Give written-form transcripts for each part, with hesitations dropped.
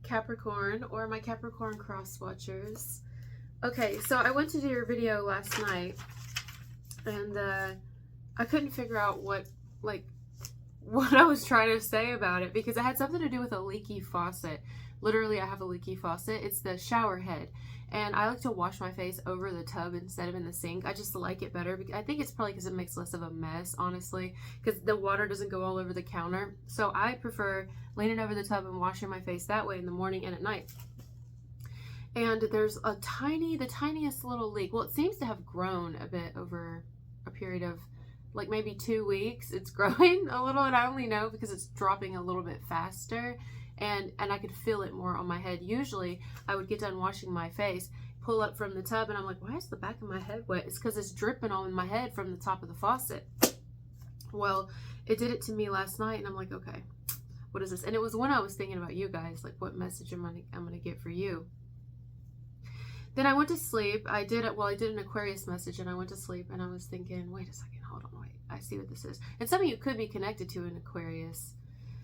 Capricorn or my Capricorn cross watchers. Okay, so I went to do your video last night and I couldn't figure out what I was trying to say about it because it had something to do with a leaky faucet. Literally, I have a leaky faucet. It's the shower head. And I like to wash my face over the tub instead of in the sink. I just like it better. I think it's probably because it makes less of a mess, honestly, because the water doesn't go all over the counter. So I prefer leaning over the tub and washing my face that way in the morning and at night. And there's the tiniest little leak. Well, it seems to have grown a bit over a period of like maybe 2 weeks. It's growing a little, and I only know because it's dropping a little bit faster. And I could feel it more on my head. Usually I would get done washing my face, pull up from the tub, and I'm like, why is the back of my head wet? It's because it's dripping on my head from the top of the faucet. Well, it did it to me last night, and I'm like, okay, what is this? And it was when I was thinking about you guys, like what message I'm gonna get for you. Then I went to sleep. I did an Aquarius message, and I went to sleep, and I was thinking, wait a second, hold on, wait, I see what this is. And some of you could be connected to an Aquarius.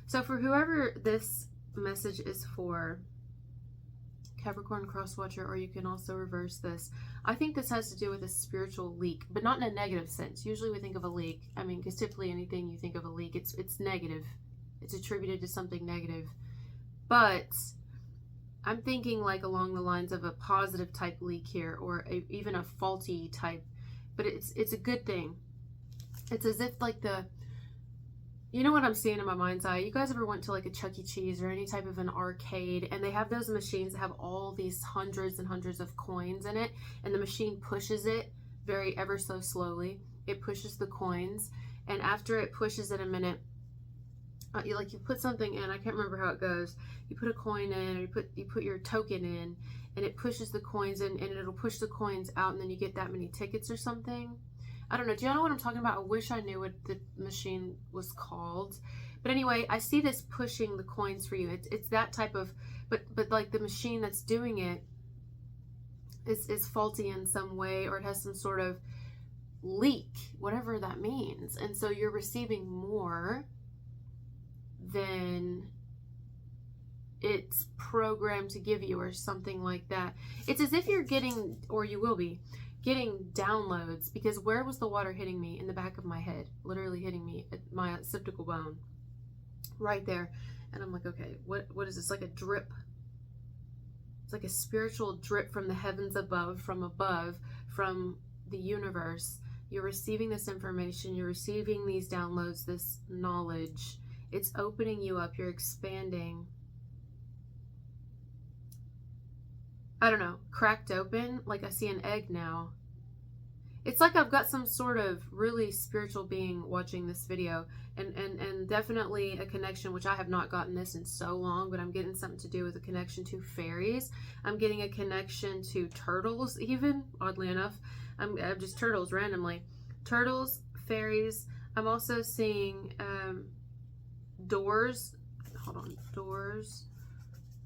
So for whoever this message is for, Capricorn crosswatcher, or you can also reverse this. I think this has to do with a spiritual leak, but not in a negative sense. Usually we think of a leak, I mean, because typically anything you think of a leak, it's negative. It's attributed to something negative. But I'm thinking like along the lines of a positive type leak here, or even a faulty type, but it's a good thing. It's as if like you know what I'm seeing in my mind's eye? You guys ever went to like a Chuck E. Cheese or any type of an arcade, and they have those machines that have all these hundreds and hundreds of coins in it, and the machine pushes it ever so slowly. It pushes the coins, and after it pushes it a minute, you put something in. I can't remember how it goes. You put a coin in, or you put your token in, and it pushes the coins in, and it'll push the coins out, and then you get that many tickets or something. I don't know. Do y'all know what I'm talking about? I wish I knew what the machine was called. But anyway, I see this pushing the coins for you. It's that type of, but like the machine that's doing it is faulty in some way, or it has some sort of leak, whatever that means. And so you're receiving more than it's programmed to give you, or something like that. It's as if you're getting, or you will be getting downloads, because where was the water hitting me? In the back of my head, literally hitting me at my occipital bone right there. And I'm like, okay, what is this? Like a drip. It's like a spiritual drip from the heavens above, from the universe. You're receiving this information, you're receiving these downloads, this knowledge. It's opening you up, you're expanding. I don't know, cracked open, like I see an egg now. It's like I've got some sort of really spiritual being watching this video, and definitely a connection, which I have not gotten this in so long, but I'm getting something to do with a connection to fairies. I'm getting a connection to turtles, even, oddly enough. I'm just turtles randomly. Turtles, fairies. I'm also seeing doors. Hold on, doors,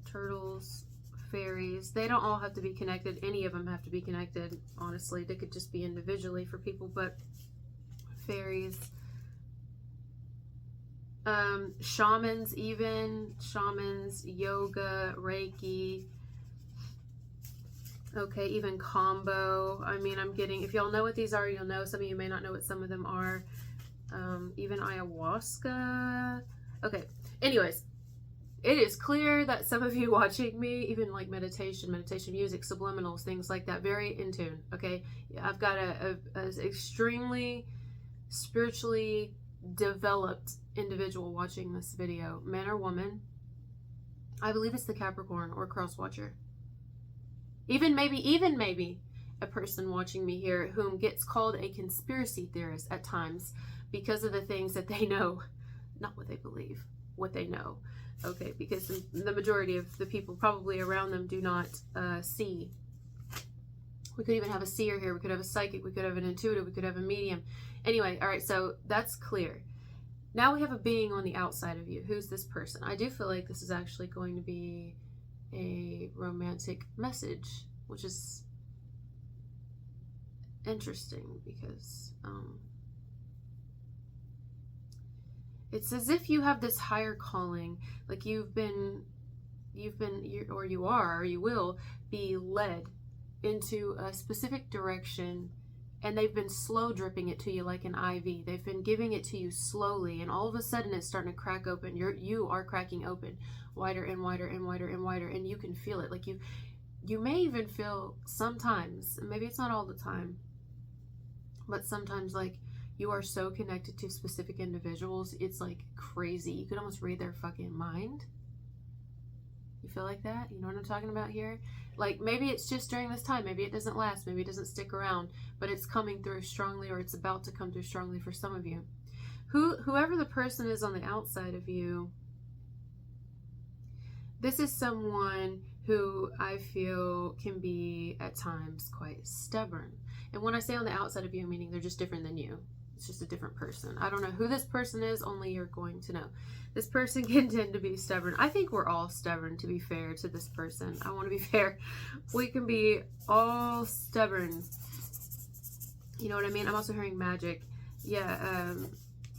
turtles, fairies. They don't all have to be connected. Any of them have to be connected, honestly. They could just be individually for people, but fairies, shamans, even shamans, yoga, Reiki. Okay, even combo. I mean, I'm getting, if y'all know what these are, you'll know. Some of you may not know what some of them are. Even ayahuasca. Okay, anyways, it is clear that some of you watching me, even like meditation music, subliminals, things like that, very in tune. Okay, I've got a extremely spiritually developed individual watching this video, man or woman. I believe it's the Capricorn or cross watcher. Even maybe a person watching me here whom gets called a conspiracy theorist at times because of the things that they know, not what they believe, what they know. Okay, because the majority of the people probably around them do not see. We could even have a seer here. We could have a psychic. We could have an intuitive. We could have a medium. Anyway, all right, so that's clear. Now we have a being on the outside of you. Who's this person? I do feel like this is actually going to be a romantic message, which is interesting because it's as if you have this higher calling, like you've been you are, or you will be led into a specific direction, and they've been slow dripping it to you like an IV. They've been giving it to you slowly, and all of a sudden it's starting to crack open. You are cracking open wider and wider and wider and wider, and you can feel it. Like you may even feel sometimes, maybe it's not all the time, but sometimes, like, you are so connected to specific individuals, it's like crazy. You could almost read their fucking mind. You feel like that? You know what I'm talking about here? Like, maybe it's just during this time. Maybe it doesn't last. Maybe it doesn't stick around. But it's coming through strongly, or it's about to come through strongly for some of you. Whoever the person is on the outside of you, this is someone who I feel can be at times quite stubborn. And when I say on the outside of you, meaning they're just different than you. It's just a different person. I don't know who this person is, only you're going to know. This person can tend to be stubborn. I think we're all stubborn, to be fair to this person. I want to be fair. We can be all stubborn. You know what I mean? I'm also hearing magic. Yeah,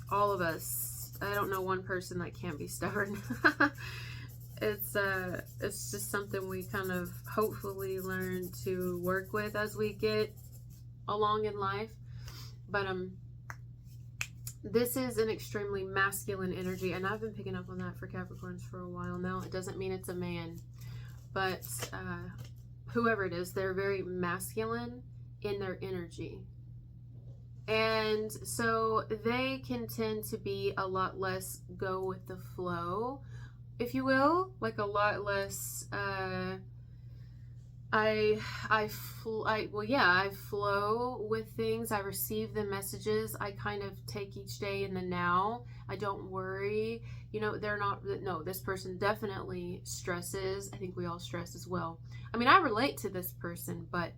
all of us. I don't know one person that can't be stubborn. It's just something we kind of hopefully learn to work with as we get along in life. But this is an extremely masculine energy, and I've been picking up on that for Capricorns for a while now. It doesn't mean it's a man, but whoever it is, they're very masculine in their energy. And so they can tend to be a lot less go with the flow, if you will, like a lot less I flow with things. I receive the messages. I kind of take each day in the now. I don't worry. You know, no, this person definitely stresses. I think we all stress as well. I mean, I relate to this person, but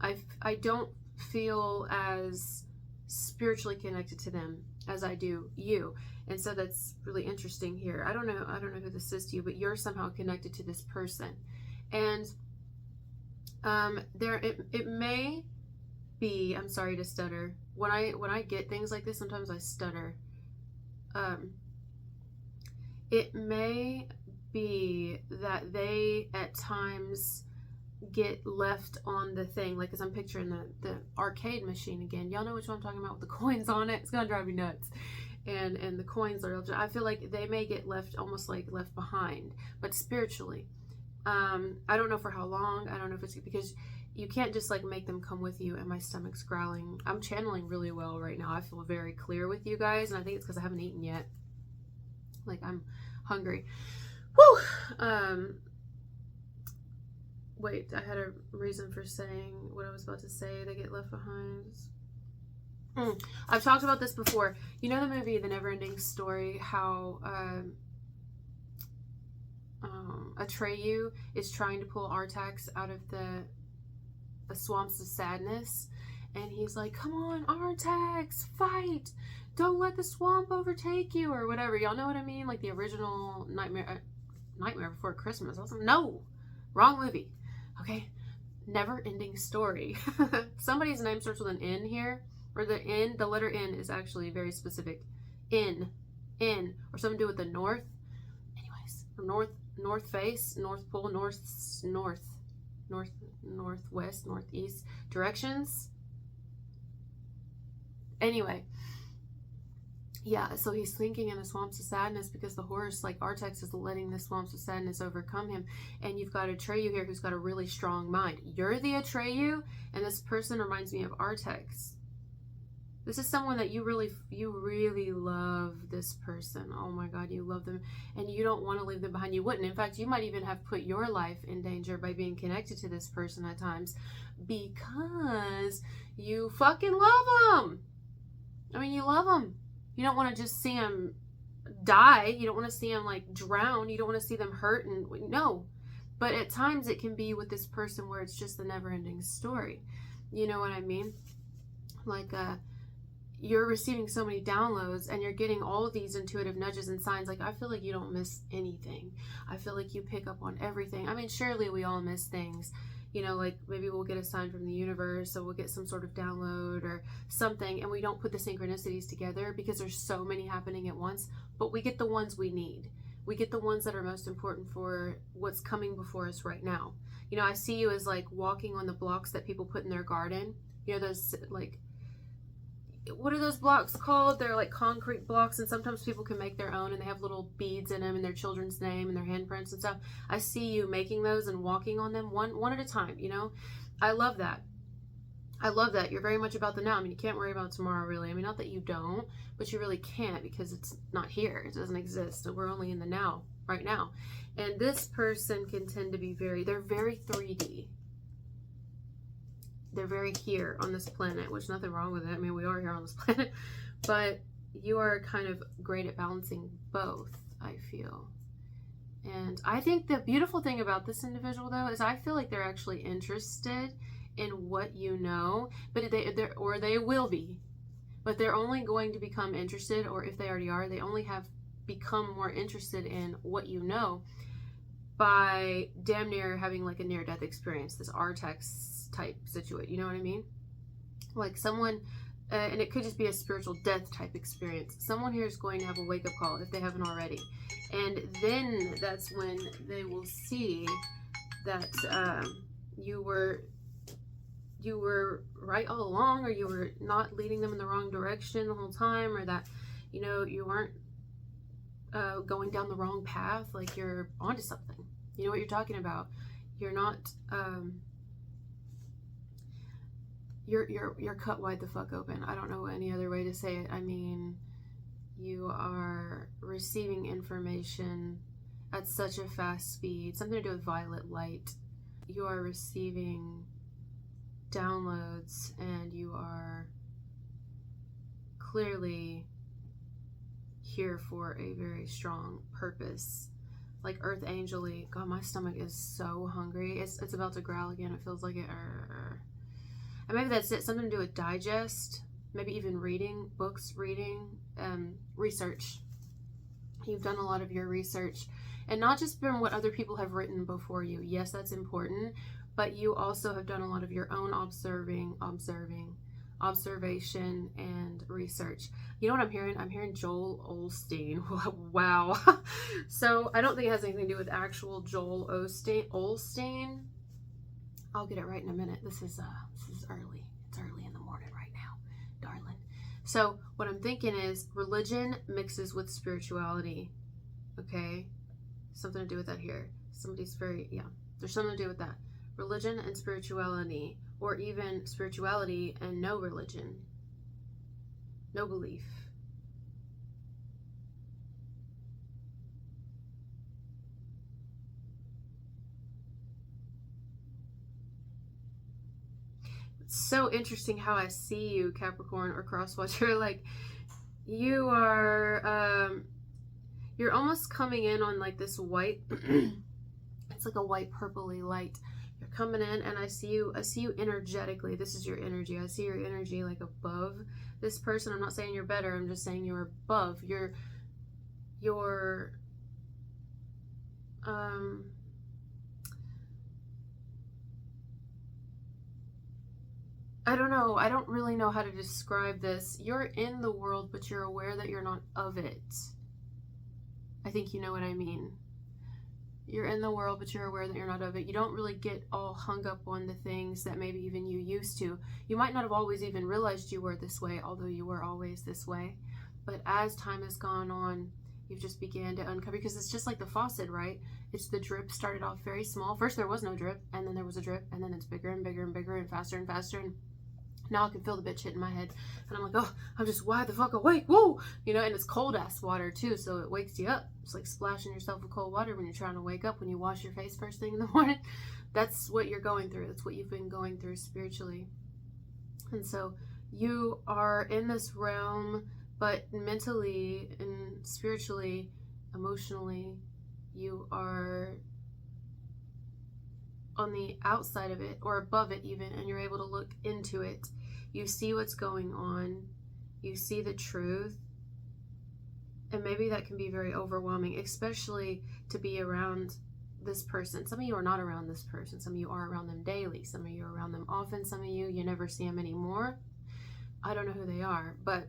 I don't feel as spiritually connected to them as I do you. And so that's really interesting here. I don't know who this is to you, but you're somehow connected to this person. And it may be, I'm sorry to stutter. When I get things like this, sometimes I stutter. It may be that they at times get left on the thing, like, as I'm picturing the arcade machine again. Y'all know which one I'm talking about with the coins on it? It's gonna drive me nuts. And the coins are, I feel like they may get left, almost like left behind, but spiritually. I don't know for how long. I don't know if it's because you can't just like make them come with you. And my stomach's growling. I'm channeling really well right now. I feel very clear with you guys, and I think it's because I haven't eaten yet. Like, I'm hungry. Woo! Wait, I had a reason for saying what I was about to say. They get left behind. I've talked about this before. You know the movie The Neverending Story, how Atreyu is trying to pull Artax out of the swamps of sadness, and he's like, come on, Artax, fight, don't let the swamp overtake you, or whatever. Y'all know what I mean? Like the original Nightmare Before Christmas. No, wrong movie. Okay, Never-Ending Story. Somebody's name starts with an N here, or the letter N is actually very specific. N, or something to do with the north. Anyways, north face, north pole, northwest, northeast directions. Anyway, yeah, so he's thinking in the swamps of sadness because the horse, like Artax, is letting the swamps of sadness overcome him. And you've got Atreyu here who's got a really strong mind. You're the Atreyu, and this person reminds me of Artax. This is someone that you really love this person. Oh my God, you love them, and you don't want to leave them behind. You wouldn't. In fact, you might even have put your life in danger by being connected to this person at times because you fucking love them. I mean, you love them. You don't want to just see them die. You don't want to see them like drown. You don't want to see them hurt. And no, but at times it can be with this person where it's just the never-ending story. You know what I mean? Like, you're receiving so many downloads and you're getting all of these intuitive nudges and signs. Like, I feel like you don't miss anything. I feel like you pick up on everything. I mean, surely we all miss things. You know, like maybe we'll get a sign from the universe, so we'll get some sort of download or something, and we don't put the synchronicities together because there's so many happening at once, but we get the ones we need. We get the ones that are most important for what's coming before us right now. You know, I see you as like walking on the blocks that people put in their garden. You know, those like, what are those blocks called? They're like concrete blocks, and sometimes people can make their own, and they have little beads in them and their children's name and their handprints and stuff. I see you making those and walking on them one at a time, you know? I love that. I love that. You're very much about the now. I mean, you can't worry about tomorrow, really. I mean, not that you don't, but you really can't, because it's not here. It doesn't exist. We're only in the now, right now. And this person can tend to be they're very 3D. They're very here on this planet, which nothing wrong with it. I mean, we are here on this planet, but you are kind of great at balancing both, I feel. And I think the beautiful thing about this individual, though, is I feel like they're actually interested in what you know, but they will be, but they're only going to become interested, or if they already are, they only have become more interested in what you know by damn near having like a near-death experience, this Artex type situation, you know what I mean? Like someone, and it could just be a spiritual death type experience. Someone here is going to have a wake-up call if they haven't already, and then that's when they will see that you were right all along, or you were not leading them in the wrong direction the whole time, or that, you know, you weren't going down the wrong path. Like, you're onto something. You know what you're talking about. You're not you're cut wide the fuck open. I don't know any other way to say it. I mean, you are receiving information at such a fast speed, something to do with violet light. You are receiving downloads, and you are clearly here for a very strong purpose, like earth angel-y. God, my stomach is so hungry. It's about to growl again. It feels like it. And maybe that's it. Something to do with digest, maybe even reading books, research. You've done a lot of your research, and not just from what other people have written before you. Yes, that's important, but you also have done a lot of your own observation and research. You know what I'm hearing? I'm hearing Joel Osteen. Wow. So I don't think it has anything to do with actual Joel Osteen. I'll get it right in a minute. This is early. It's early in the morning right now, darling. So what I'm thinking is religion mixes with spirituality. Okay? Something to do with that here. There's something to do with that. Religion and spirituality, or even spirituality and no religion, no belief. It's so interesting how I see you, Capricorn or Crosswatcher. Like, you are, you're almost coming in on like this white, it's like a white purpley light. You're coming in, and I see you energetically. This is your energy. I see your energy like above this person. I'm not saying you're better. I'm just saying you're above. You're I don't know. I don't really know how to describe this. You're in the world, but you're aware that you're not of it. I think you know what I mean. You're in the world, but you're aware that you're not of it. You don't really get all hung up on the things that maybe even you used to. You might not have always even realized you were this way, although you were always this way. But as time has gone on, you've just began to uncover, because it's just like the faucet, right? It's the drip started off very small. First there was no drip, and then there was a drip, and then it's bigger and bigger and bigger and faster, and now I can feel the bitch hitting my head, and I'm like, oh, I'm just wide the fuck awake, whoa, you know. And it's cold ass water too, so it wakes you up. It's like splashing yourself with cold water when you're trying to wake up, when you wash your face first thing in the morning. That's what you're going through. That's what you've been going through spiritually. And so you are in this realm, but mentally and spiritually, emotionally, you are on the outside of it, or above it even, and you're able to look into it. You see what's going on. You see the truth. And maybe that can be very overwhelming, especially to be around this person. Some of you are not around this person. Some of you are around them daily. Some of you are around them often. Some of you never see them anymore. I don't know who they are, but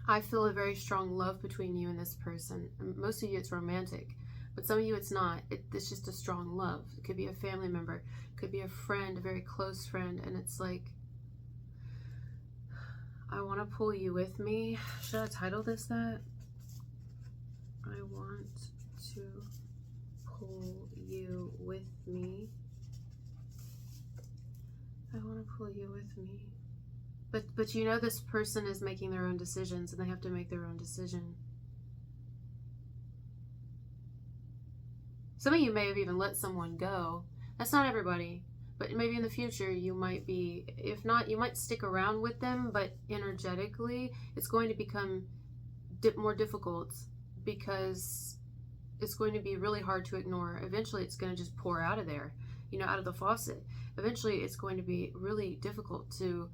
I feel a very strong love between you and this person. Most of you, it's romantic, but some of you, it's not. It's just a strong love. It could be a family member, it could be a friend, a very close friend, and it's like, I want to pull you with me. Should I title this that? I want to pull you with me. I want to pull you with me. But you know this person is making their own decisions, and they have to make their own decision. Some of you may have even let someone go. That's not everybody. But maybe in the future you might be, if not, you might stick around with them, but energetically it's going to become more difficult, because it's going to be really hard to ignore. Eventually it's going to just pour out of there, you know, out of the faucet. Eventually it's going to be really difficult to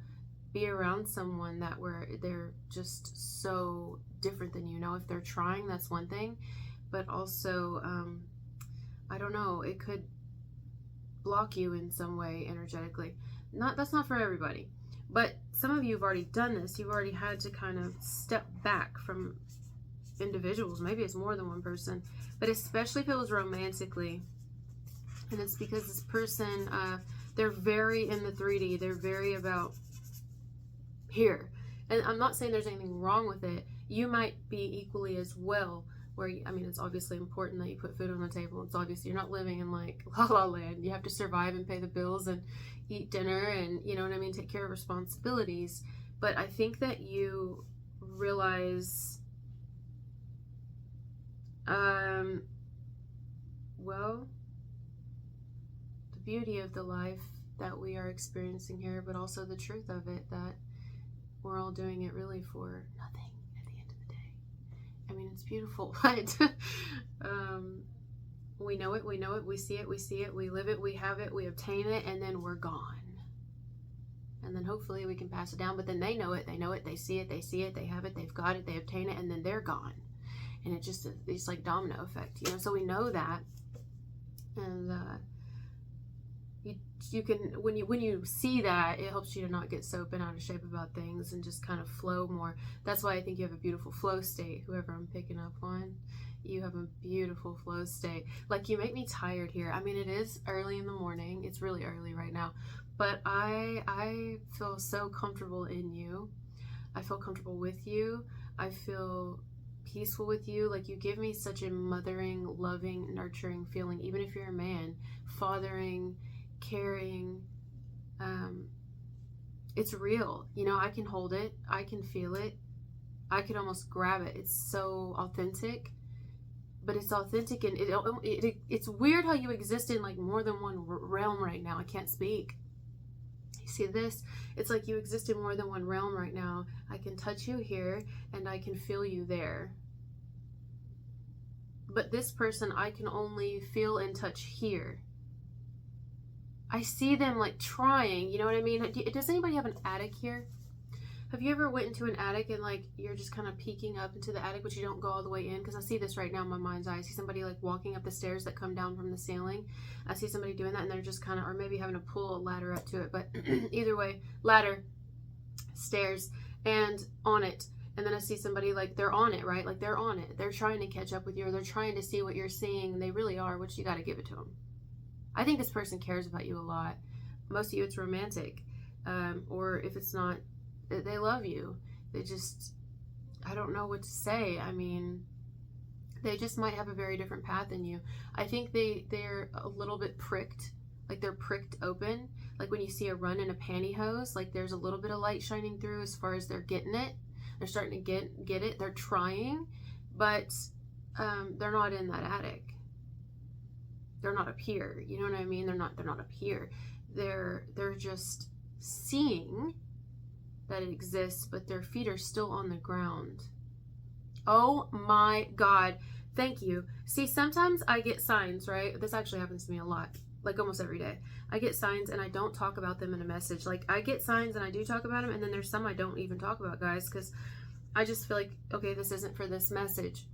be around someone that where they're just so different than you. Now, if they're trying, that's one thing, but also, I don't know, it could block you in some way energetically. That's not for everybody, but some of you have already done this. You've already had to kind of step back from individuals. Maybe it's more than one person, but especially if it was romantically, and it's because this person, they're very in the 3D. They're very about here, and I'm not saying there's anything wrong with it. You might be equally as well, where I mean, it's obviously important that you put food on the table. It's obviously, you're not living in like La La Land. You have to survive and pay the bills and eat dinner, and you know what I mean, take care of responsibilities. But I think that you realize, well, the beauty of the life that we are experiencing here, but also the truth of it, that we're all doing it really for nothing at the end of the day. I mean, it's beautiful, but we know it, we see it, we live it, we have it, we obtain it, and then we're gone. And then hopefully we can pass it down, but then they know it, they see it, they have it, they've got it, they obtain it, and then they're gone. And it's like domino effect, you know, so we know that. And you can, when you see that, it helps you to not get so bent out of shape about things and just kind of flow more. That's why I think you have a beautiful flow state. Whoever I'm picking up on, you have a beautiful flow state. Like, you make me tired here. I mean, it is early in the morning. It's really early right now, but I feel so comfortable in you. I feel comfortable with you. I feel peaceful with you. Like, you give me such a mothering, loving, nurturing feeling, even if you're a man. Fathering, caring, it's real. You know, I can hold it, I can feel it, I can almost grab it. It's so authentic, but it's authentic, and it's weird how you exist in like more than one realm right now. I can't speak. You see this? It's like you exist in more than one realm right now. I can touch you here, and I can feel you there. But this person, I can only feel and touch here. I see them like trying, you know what I mean? Does anybody have an attic here? Have you ever went into an attic and like you're just kind of peeking up into the attic, but you don't go all the way in? Because I see this right now in my mind's eye. I see somebody like walking up the stairs that come down from the ceiling. I see somebody doing that, and they're just kind of, or maybe having to pull a ladder up to it, but either way, ladder, stairs, and on it. And then I see somebody like they're on it, right? Like they're on it. They're trying to catch up with you, or they're trying to see what you're seeing, and they really are, which you got to give it to them. I think this person cares about you a lot. Most of you, it's romantic. Or if it's not, they love you. They just, I don't know what to say. I mean, they just might have a very different path than you. I think they're a little bit pricked. Like they're pricked open. Like when you see a run in a pantyhose, like there's a little bit of light shining through as far as they're getting it. They're starting to get it. They're trying, but they're not in that attic. They're not up here. You know what I mean? They're not up here. They're just seeing that it exists, but their feet are still on the ground. Oh my God. Thank you. See, sometimes I get signs, right? This actually happens to me a lot, like almost every day. I get signs and I don't talk about them in a message. Like I get signs and I do talk about them, and then there's some I don't even talk about, guys, because I just feel like, okay, this isn't for this message.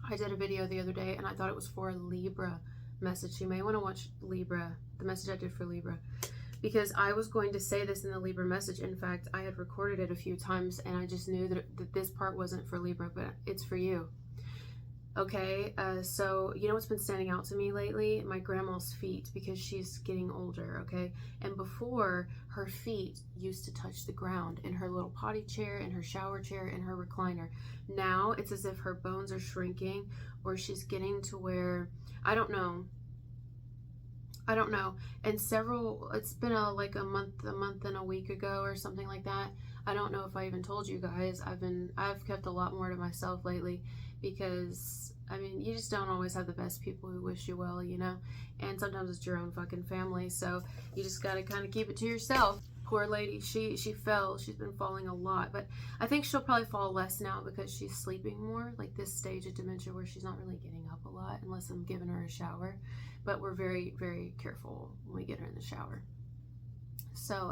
I did a video the other day and I thought it was for a Libra message. You may want to watch Libra, the message I did for Libra, because I was going to say this in the Libra message. In fact, I had recorded it a few times, and I just knew that this part wasn't for Libra, but it's for you. Okay, so you know what's been standing out to me lately? My grandma's feet, because she's getting older, okay? And before, her feet used to touch the ground in her little potty chair, in her shower chair, in her recliner. Now, it's as if her bones are shrinking, or she's getting to where, I don't know. And it's been like a month and a week ago or something like that. I don't know if I even told you guys. I've kept a lot more to myself lately, because I mean, you just don't always have the best people who wish you well, you know, and sometimes it's your own fucking family, so you just gotta kind of keep it to yourself. Poor lady, she fell. She's been falling a lot, but I think she'll probably fall less now because she's sleeping more, like this stage of dementia where she's not really getting up a lot unless I'm giving her a shower. But we're very, very careful when we get her in the shower. So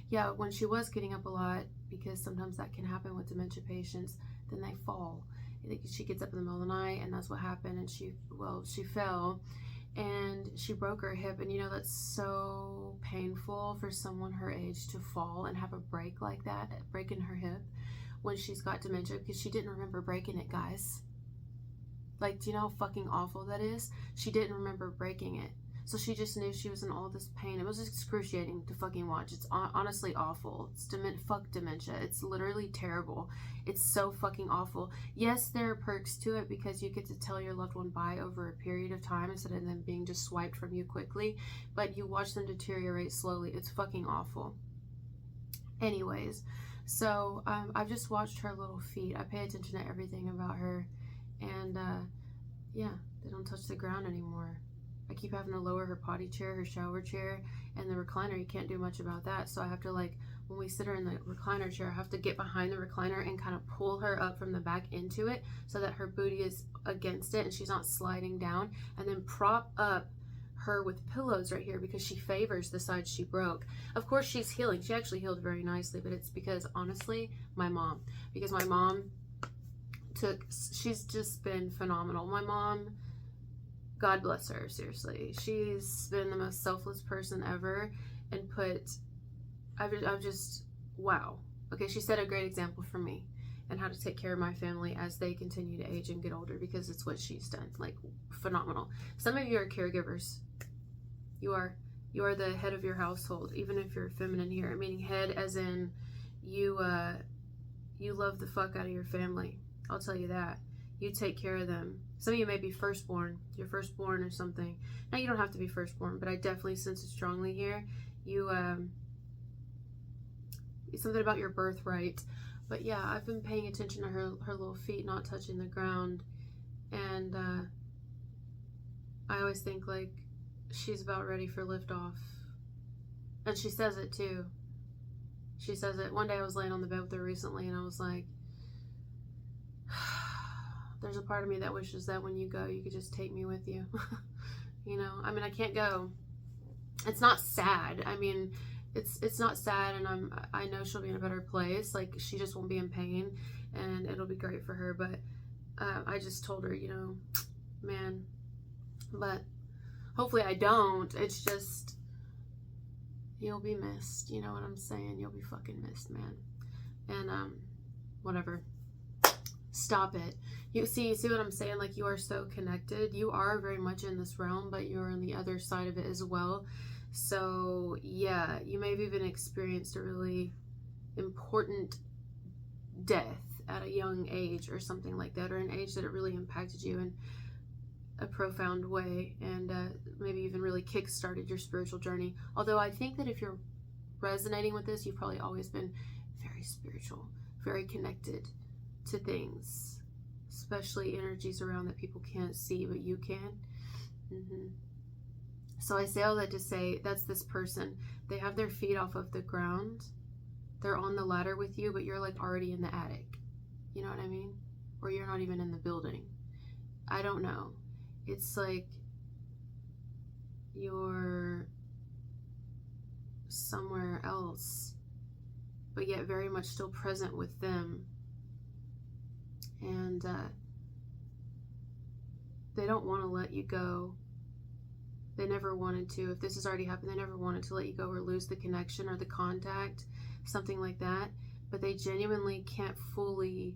yeah, when she was getting up a lot, because sometimes that can happen with dementia patients, then they fall. She gets up in the middle of the night, and that's what happened. And she fell, and she broke her hip. And you know, that's so painful for someone her age to fall and have a break like that, breaking her hip when she's got dementia, because she didn't remember breaking it, guys. Like, do you know how fucking awful that is? She didn't remember breaking it. So she just knew she was in all this pain. It was excruciating to fucking watch. It's honestly awful. Fuck dementia. It's literally terrible. It's so fucking awful. Yes, there are perks to it, because you get to tell your loved one bye over a period of time instead of them being just swiped from you quickly. But you watch them deteriorate slowly. It's fucking awful. Anyways, so I've just watched her little feet. I pay attention to everything about her. And yeah, they don't touch the ground anymore. I keep having to lower her potty chair, her shower chair, and the recliner. You can't do much about that. So I have to, like, when we sit her in the recliner chair, I have to get behind the recliner and kind of pull her up from the back into it so that her booty is against it and she's not sliding down, and then prop up her with pillows right here, because she favors the side she broke. Of course, she's healing. She actually healed very nicely, but it's because, honestly, my mom. Because my mom she's just been phenomenal. My mom, God bless her, seriously. She's been the most selfless person ever, and I've just, wow. Okay, she set a great example for me and how to take care of my family as they continue to age and get older, because it's what she's done. Like, phenomenal. Some of you are caregivers. You are the head of your household, even if you're feminine here, meaning head as in you love the fuck out of your family. I'll tell you that. You take care of them. Some of you may be firstborn. You're firstborn or something. Now, you don't have to be firstborn, but I definitely sense it strongly here. You, something about your birthright. But yeah, I've been paying attention to her little feet not touching the ground. And I always think, like, she's about ready for liftoff. And she says it too. She says it. One day I was laying on the bed with her recently, and I was like, there's a part of me that wishes that when you go, you could just take me with you. You know, I mean, I can't go. It's not sad. I mean, it's not sad, and I know she'll be in a better place. Like, she just won't be in pain, and it'll be great for her. But I just told her, you know, man, but hopefully I don't. It's just, you'll be missed. You know what I'm saying? You'll be fucking missed, man. And whatever. Stop it. You see what I'm saying? Like, you are so connected. You are very much in this realm, but you're on the other side of it as well. So yeah, you may have even experienced a really important death at a young age or something like that, or an age that it really impacted you in a profound way, and maybe even really kick-started your spiritual journey. Although I think that if you're resonating with this, you've probably always been very spiritual, very connected to things, especially energies around that people can't see, but you can. So I say all that to say, that's this person. They have their feet off of the ground. They're on the ladder with you, but you're like already in the attic. You know what I mean? Or you're not even in the building. I don't know. It's like you're somewhere else, but yet very much still present with them. And they don't want to let you go. They never wanted to. If this has already happened, they never wanted to let you go or lose the connection or the contact, something like that. But they genuinely can't fully,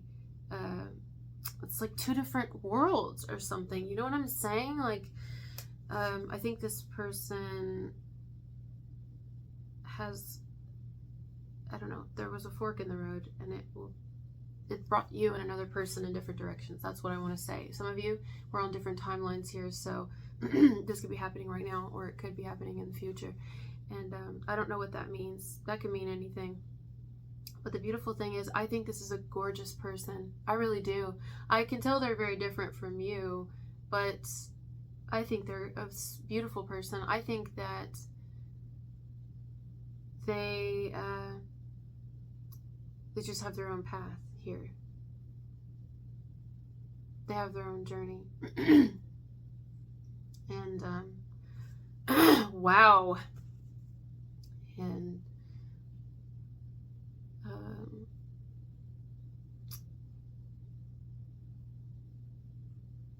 it's like two different worlds or something. You know what I'm saying? Like, I think this person has, I don't know, there was a fork in the road, and it brought you and another person in different directions. That's what I want to say. Some of you, we're on different timelines here, so this could be happening right now, or it could be happening in the future. And I don't know what that means. That could mean anything. But the beautiful thing is, I think this is a gorgeous person. I really do. I can tell they're very different from you, but I think they're a beautiful person. I think that they just have their own path here. They have their own journey. And wow. And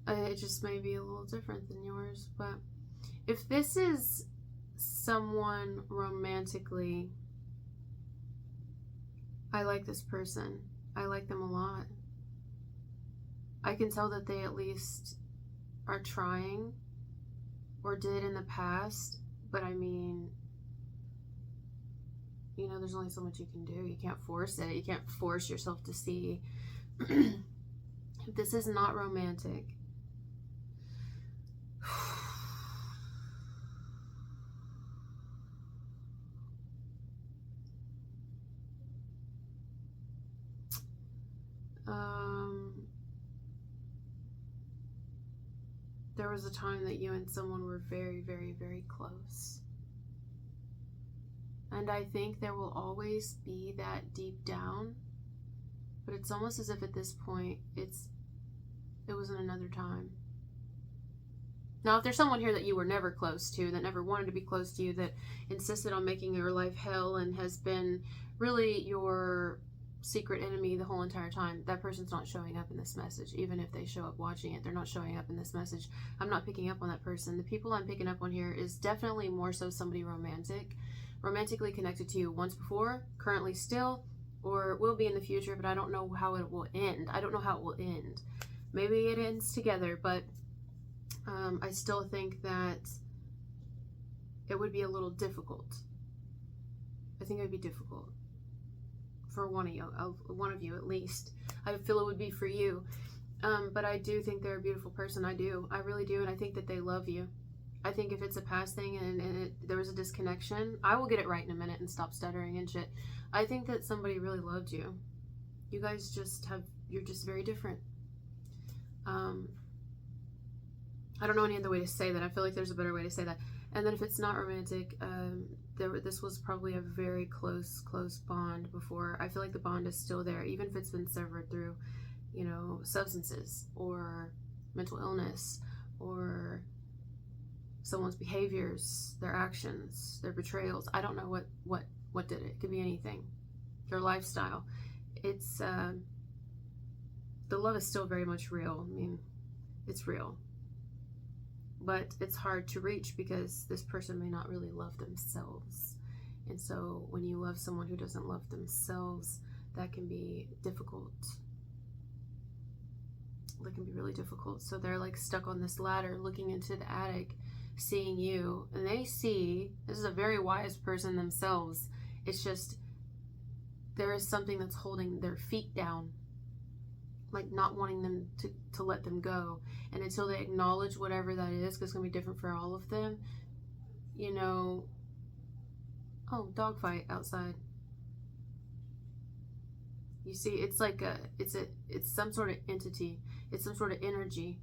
it just may be a little different than yours. But if this is someone romantically, I like this person. I like them a lot. I can tell that they at least are trying, or did in the past. But I mean, you know, there's only so much you can do. You can't force it. You can't force yourself to see. If this is not romantic, there was a time that you and someone were very, very, very close. And I think there will always be that deep down, but it's almost as if at this point it was in another time. Now, if there's someone here that you were never close to, that never wanted to be close to you, that insisted on making your life hell and has been really your secret enemy the whole entire time, that person's not showing up in this message. Even if they show up watching it, they're not showing up in this message. I'm not picking up on that person. The people I'm picking up on here is definitely more so somebody romantically connected to you once before, currently still, or will be in the future, but I don't know how it will end. I don't know how it will end. Maybe it ends together, but I still think that it would be a little difficult. I think it would be difficult for one of you at least. I feel it would be for you. But I do think they're a beautiful person. I do. I really do. And I think that they love you. I think if it's a past thing and there was a disconnection, I will get it right in a minute and stop stuttering and shit. I think that somebody really loved you. You guys you're just very different. I don't know any other way to say that. I feel like there's a better way to say that. And then if it's not romantic, this was probably a very close bond before. I feel like the bond is still there, even if it's been severed through, you know, substances or mental illness or someone's behaviors, their actions, their betrayals. I don't know what did it. It could be anything. Their lifestyle. It's the love is still very much real. I mean, it's real. But it's hard to reach because this person may not really love themselves. And so when you love someone who doesn't love themselves, that can be difficult. That can be really difficult. So they're like stuck on this ladder looking into the attic, seeing you. And they see, this is a very wise person themselves. It's just, there is something that's holding their feet down. Like not wanting them to let them go. And until they acknowledge whatever that is, because it's going to be different for all of them, you know, oh, dogfight outside. You see, it's like it's some sort of entity. It's some sort of energy.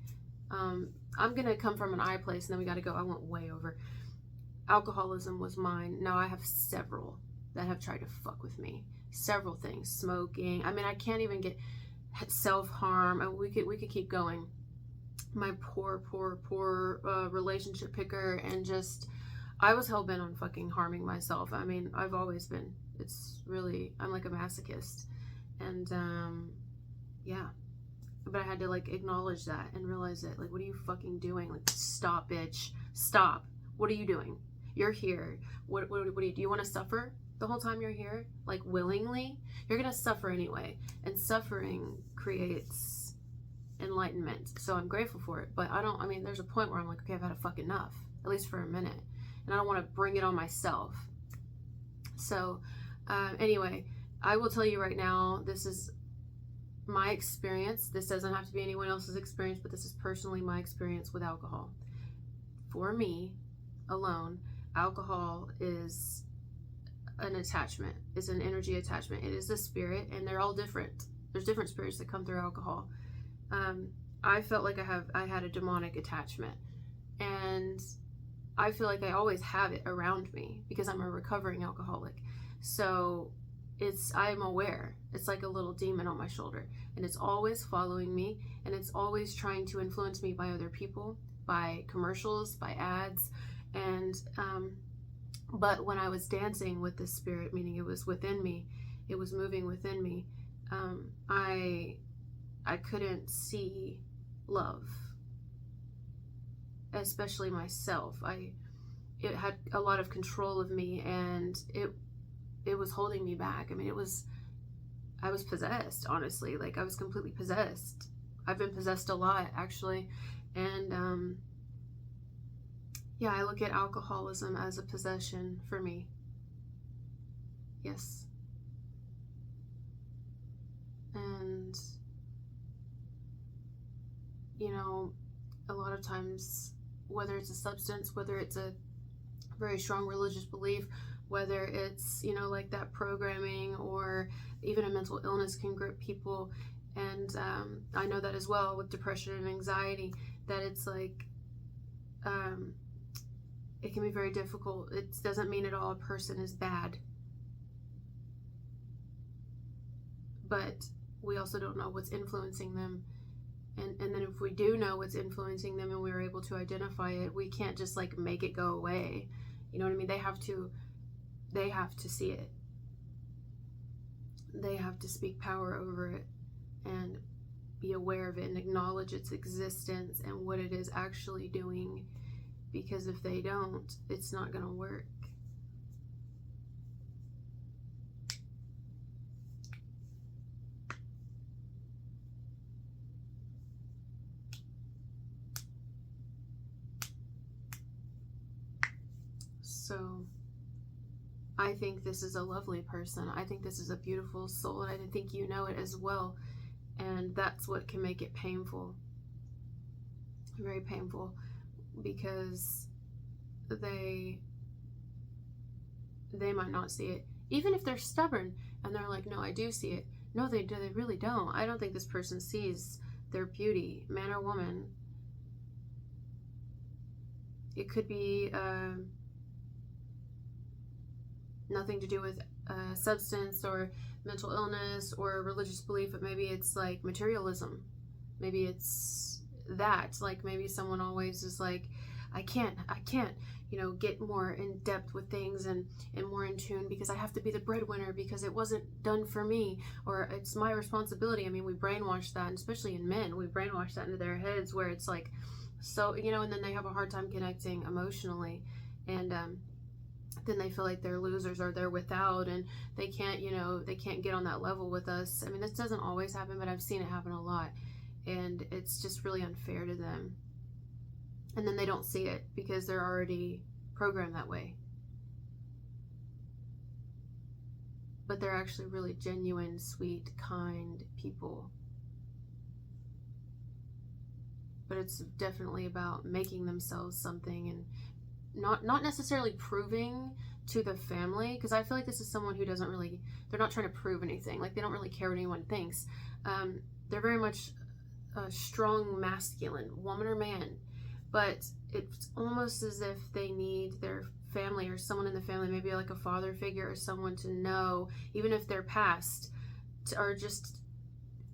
I'm going to come from an I place and then we got to go. I went way over. Alcoholism was mine. Now I have several that have tried to fuck with me. Several things. Smoking. I mean, I can't even get... self-harm, and we could keep going. My poor relationship picker, and just I was hell-bent on fucking harming myself. I mean, I've always been. It's really, I'm like a masochist. And yeah, but I had to like acknowledge that and realize that, like, what are you fucking doing? Like, stop, bitch, stop. What are you doing? You're here. What do you want to suffer the whole time you're here? Like willingly? You're going to suffer anyway. And suffering creates enlightenment. So I'm grateful for it. But I mean, there's a point where I'm like, okay, I've had a fuck enough, at least for a minute. And I don't want to bring it on myself. So anyway, I will tell you right now, this is my experience. This doesn't have to be anyone else's experience, but this is personally my experience with alcohol. For me alone, alcohol is an attachment. It's an energy attachment. It is a spirit, and they're all different. There's different spirits that come through alcohol. I felt like I had a demonic attachment, and I feel like I always have it around me because I'm a recovering alcoholic. So I'm aware. It's like a little demon on my shoulder, and it's always following me, and it's always trying to influence me by other people, by commercials, by ads. And but when I was dancing with this spirit, meaning it was within me, it was moving within me, I couldn't see love, especially myself. It had a lot of control of me, and it was holding me back. I mean, I was possessed, honestly. Like, I was completely possessed. I've been possessed a lot, actually. And yeah, I look at alcoholism as a possession for me. Yes. And you know, a lot of times, whether it's a substance, whether it's a very strong religious belief, whether it's, you know, like that programming, or even a mental illness can grip people. And I know that as well with depression and anxiety, that it's like, it can be very difficult. It doesn't mean at all a person is bad. But we also don't know what's influencing them. And then if we do know what's influencing them and we're able to identify it, we can't just like make it go away. You know what I mean? They have to see it. They have to speak power over it and be aware of it and acknowledge its existence and what it is actually doing. Because if they don't, it's not going to work. So I think this is a lovely person. I think this is a beautiful soul, and I think you know it as well. And that's what can make it painful. Very painful, because they might not see it. Even if they're stubborn and they're like, no, I do see it. No, they really don't. I don't think this person sees their beauty, man or woman. It could be nothing to do with substance or mental illness or religious belief, but maybe it's like materialism. Maybe it's that, like maybe someone always is like, I can't, you know, get more in depth with things and more in tune because I have to be the breadwinner because it wasn't done for me, or it's my responsibility. I mean, we brainwash that, and especially in men, we brainwash that into their heads where it's like, so, you know, and then they have a hard time connecting emotionally, and then they feel like they're losers or they're without, and they can't, you know, they can't get on that level with us. I mean, this doesn't always happen, but I've seen it happen a lot, and it's just really unfair to them. And then they don't see it because they're already programmed that way. But they're actually really genuine, sweet, kind people. But it's definitely about making themselves something, and not necessarily proving to the family, because I feel like this is someone who doesn't really, they're not trying to prove anything. Like, they don't really care what anyone thinks. They're very much a strong masculine, woman or man. But it's almost as if they need their family or someone in the family, maybe like a father figure or someone to know, even if they're past, or just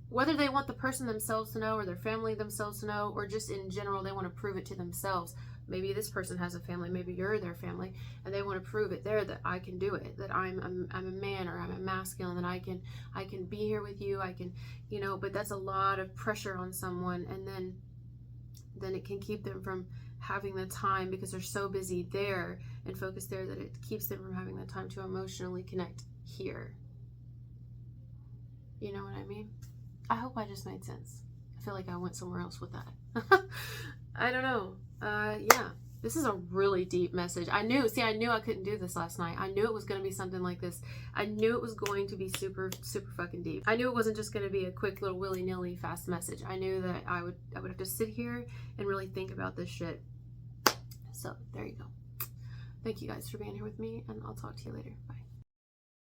whether they want the person themselves to know or their family themselves to know, or just in general, they want to prove it to themselves. Maybe this person has a family, maybe you're their family, and they want to prove it there that I can do it, that I'm a man or I'm a masculine, that I can be here with you, I can, you know. But that's a lot of pressure on someone, and then it can keep them from having the time because they're so busy there and focused there that it keeps them from having the time to emotionally connect here. You know what I mean? I hope I just made sense. I feel like I went somewhere else with that. I don't know. Yeah. This is a really deep message. I knew I couldn't do this last night. I knew it was going to be something like this. I knew it was going to be super, super fucking deep. I knew it wasn't just going to be a quick little willy-nilly fast message. I knew that I would have to sit here and really think about this shit. So there you go. Thank you guys for being here with me, and I'll talk to you later. Bye.